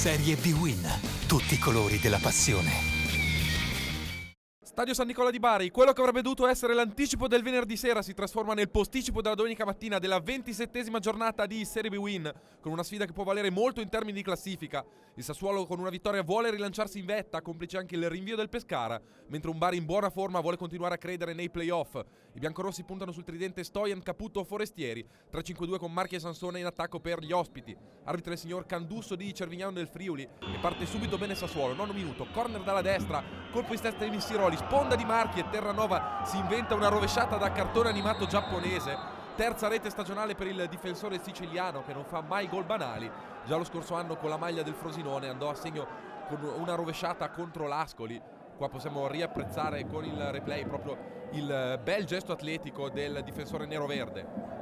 Serie B-Win. Tutti i colori della passione. Stadio San Nicola di Bari, quello che avrebbe dovuto essere l'anticipo del venerdì sera si trasforma nel posticipo della domenica mattina della 27esima giornata di Serie B-Win, con una sfida che può valere molto in termini di classifica. Il Sassuolo con una vittoria vuole rilanciarsi in vetta, complice anche il rinvio del Pescara, mentre un Bari in buona forma vuole continuare a credere nei playoff. I biancorossi puntano sul tridente Stojan, Caputo, Forestieri, 3-5-2 con Marchi e Sansone in attacco per gli ospiti. Arbitro il signor Candusso di Cervignano del Friuli e parte subito bene Sassuolo, 9 minuto, corner dalla destra, colpo di testa di Missiroli, sponda di Marchi e Terranova si inventa una rovesciata da cartone animato giapponese. Terza rete stagionale per il difensore siciliano che non fa mai gol banali. Già lo scorso anno con la maglia del Frosinone andò a segno con una rovesciata contro l'Ascoli. Qua possiamo riapprezzare con il replay proprio il bel gesto atletico del difensore nero-verde.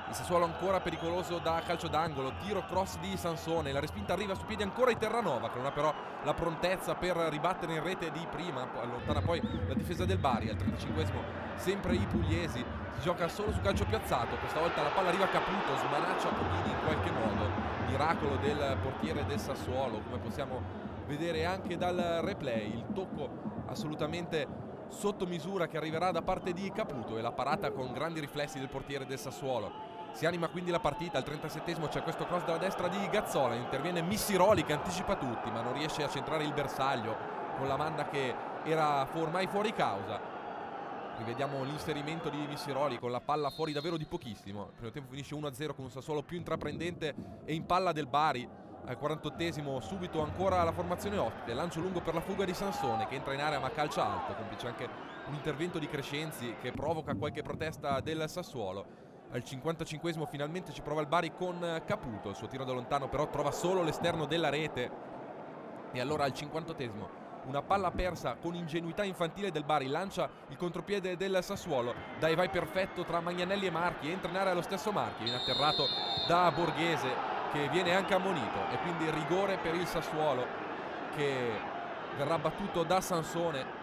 Il Sassuolo ancora pericoloso da calcio d'angolo, tiro cross di Sansone, la respinta arriva su piedi ancora di Terranova che non ha però la prontezza per ribattere in rete di prima, allontana poi la difesa del Bari. Al 35esimo sempre i pugliesi, si gioca solo su calcio piazzato, questa volta la palla arriva a Caputo, smanaccia Pomini in qualche modo, miracolo del portiere del Sassuolo come possiamo vedere anche dal replay, il tocco assolutamente sotto misura che arriverà da parte di Caputo e la parata con grandi riflessi del portiere del Sassuolo. Si anima quindi la partita, al 37esimo c'è questo cross dalla destra di Gazzola, interviene Missiroli che anticipa tutti ma non riesce a centrare il bersaglio con la manna che era ormai fuori causa. Rivediamo l'inserimento di Missiroli con la palla fuori davvero di pochissimo. Il primo tempo finisce 1-0 con un Sassuolo più intraprendente e in palla del Bari. Al 48esimo subito ancora la formazione ospite, lancio lungo per la fuga di Sansone che entra in area ma calcia alto, complice anche un intervento di Crescenzi che provoca qualche protesta del Sassuolo. Al 55esimo finalmente ci prova il Bari con Caputo, il suo tiro da lontano però trova solo l'esterno della rete. E allora al 58esimo una palla persa con ingenuità infantile del Bari, lancia il contropiede del Sassuolo, dai vai perfetto tra Magnanelli e Marchi, entra in area lo stesso Marchi, viene atterrato da Borghese che viene anche ammonito e quindi rigore per il Sassuolo che verrà battuto da Sansone,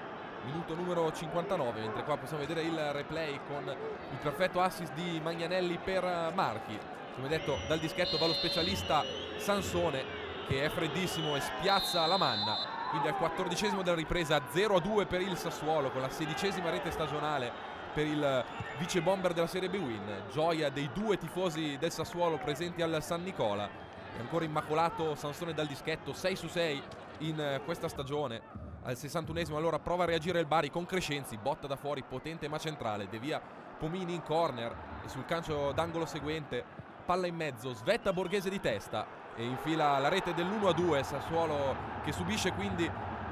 minuto numero 59, mentre qua possiamo vedere il replay con il perfetto assist di Magnanelli per Marchi. Come detto dal dischetto va lo specialista Sansone che è freddissimo e spiazza la manna. Quindi al 14esimo della ripresa 0-2 per il Sassuolo con la 16esima rete stagionale per il vice bomber della Serie B-Win. Gioia dei due tifosi del Sassuolo presenti al San Nicola. È ancora immacolato Sansone dal dischetto, 6-6 in questa stagione. Al 61esimo allora prova a reagire il Bari con Crescenzi, botta da fuori potente ma centrale, devia Pomini in corner e sul calcio d'angolo seguente palla in mezzo, svetta Borghese di testa e infila la rete dell'1-2. Sassuolo che subisce quindi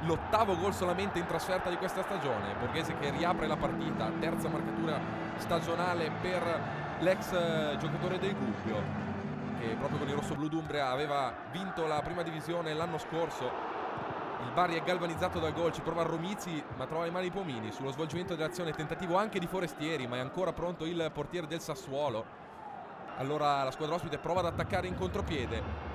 l'8º gol solamente in trasferta di questa stagione. Borghese che riapre la partita, terza marcatura stagionale per l'ex giocatore del Gubbio che proprio con i rossoblù d'Umbria aveva vinto la prima divisione l'anno scorso. Il Bari è galvanizzato dal gol, ci prova Romizzi ma trova le mani Pomini sullo svolgimento dell'azione, tentativo anche di Forestieri ma è ancora pronto il portiere del Sassuolo. Allora la squadra ospite prova ad attaccare in contropiede,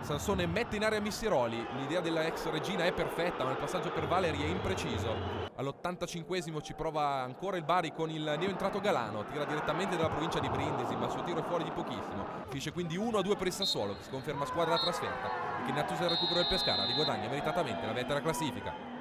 Sansone mette in area Missiroli, l'idea della ex regina è perfetta ma il passaggio per Valeri è impreciso. All'85esimo ci prova ancora il Bari con il neoentrato Galano, tira direttamente dalla provincia di Brindisi ma il suo tiro è fuori di pochissimo. Finisce quindi 1-2 per il Sassuolo che si conferma squadra da trasferta e che in attesa del recupero del Pescara riguadagna meritatamente la vetta della classifica.